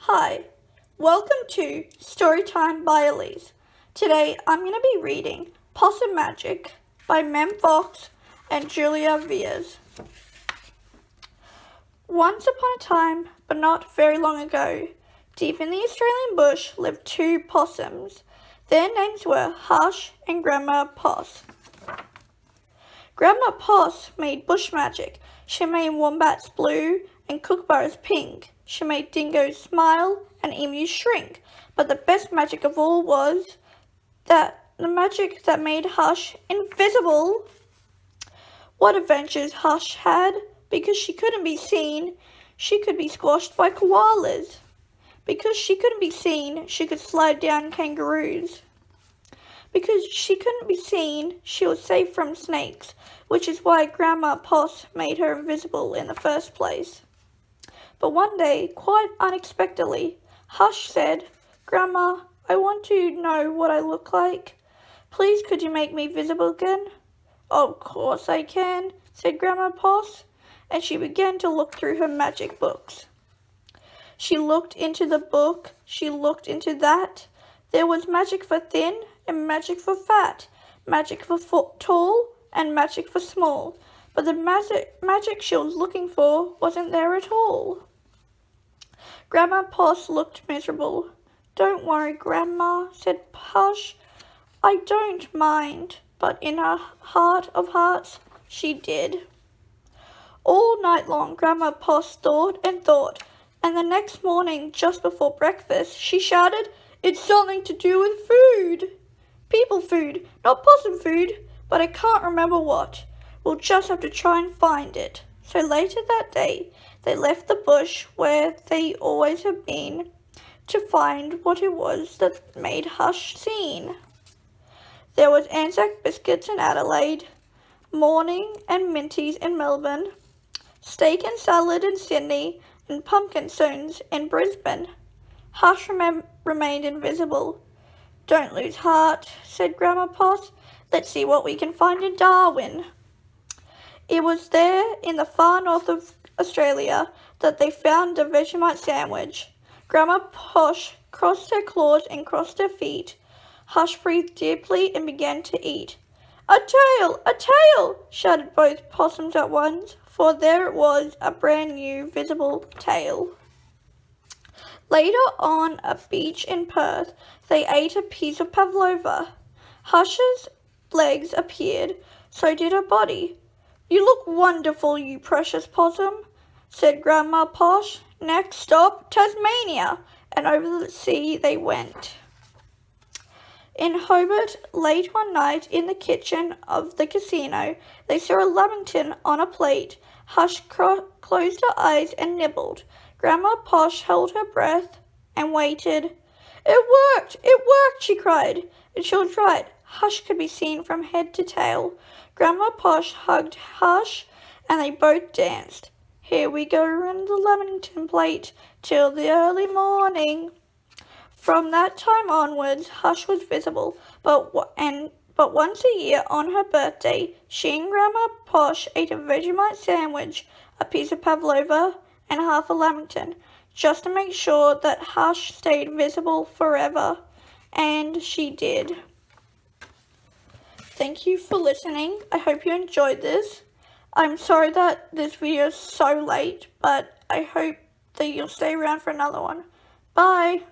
Hi, welcome to Storytime by Elise. Today I'm going to be reading Possum Magic by Mem Fox and Julia Viers. Once upon a time, but not very long ago, deep in the Australian bush lived two possums. Their names were Hush and Grandma Poss. Grandma Poss made bush magic. She made wombats blue and kookaburras pink. She made dingoes smile and emus shrink. But the best magic of all was the magic that made Hush invisible. What adventures Hush had! Because she couldn't be seen, she could be squashed by koalas. Because she couldn't be seen, she could slide down kangaroos. Because she couldn't be seen, she was safe from snakes, which is why Grandma Poss made her invisible in the first place. But one day, quite unexpectedly, Hush said, "Grandma, I want to know what I look like. Please could you make me visible again?" "Of course I can," said Grandma Poss, and she began to look through her magic books. She looked into the book, she looked into that. There was magic for thin and magic for fat, magic for tall and magic for small. But the magic she was looking for wasn't there at all. Grandma Poss looked miserable. "Don't worry, Grandma," said Hush. "I don't mind." But in her heart of hearts, she did. All night long, Grandma Poss thought and thought, and the next morning, just before breakfast, she shouted, "It's something to do with food. People food, not possum food, but I can't remember what. We'll just have to try and find it." So later that day, they left the bush where they always had been to find what it was that made Hush seen. There was Anzac biscuits in Adelaide, morning and minties in Melbourne, steak and salad in Sydney, and pumpkin stones in Brisbane. Hush remained invisible. "Don't lose heart," said Grandma Poss. "Let's see what we can find in Darwin." It was there in the far north of Australia that they found a Vegemite sandwich. Grandma Posh crossed her claws and crossed her feet. Hush breathed deeply and began to eat. "A tail! A tail!" shouted both possums at once, for there it was, a brand new visible tail. Later on a beach in Perth, they ate a piece of pavlova. Hush's legs appeared, so did her body. "You look wonderful, you precious possum," said Grandma Posh. "Next stop, Tasmania," and over the sea they went. In Hobart, late one night in the kitchen of the casino, they saw a lamington on a plate. Hush closed her eyes and nibbled. Grandma Posh held her breath and waited. "It worked! It worked!" she cried. And she was right. Hush could be seen from head to tail. Grandma Posh hugged Hush, and they both danced. "Here we go around the lamington plate till the early morning." From that time onwards, Hush was visible, but once a year on her birthday, she and Grandma Posh ate a Vegemite sandwich, a piece of pavlova, and half a lamington, just to make sure that Hush stayed visible forever. And she did. Thank you for listening. I hope you enjoyed this. I'm sorry that this video is so late, but I hope that you'll stay around for another one. Bye!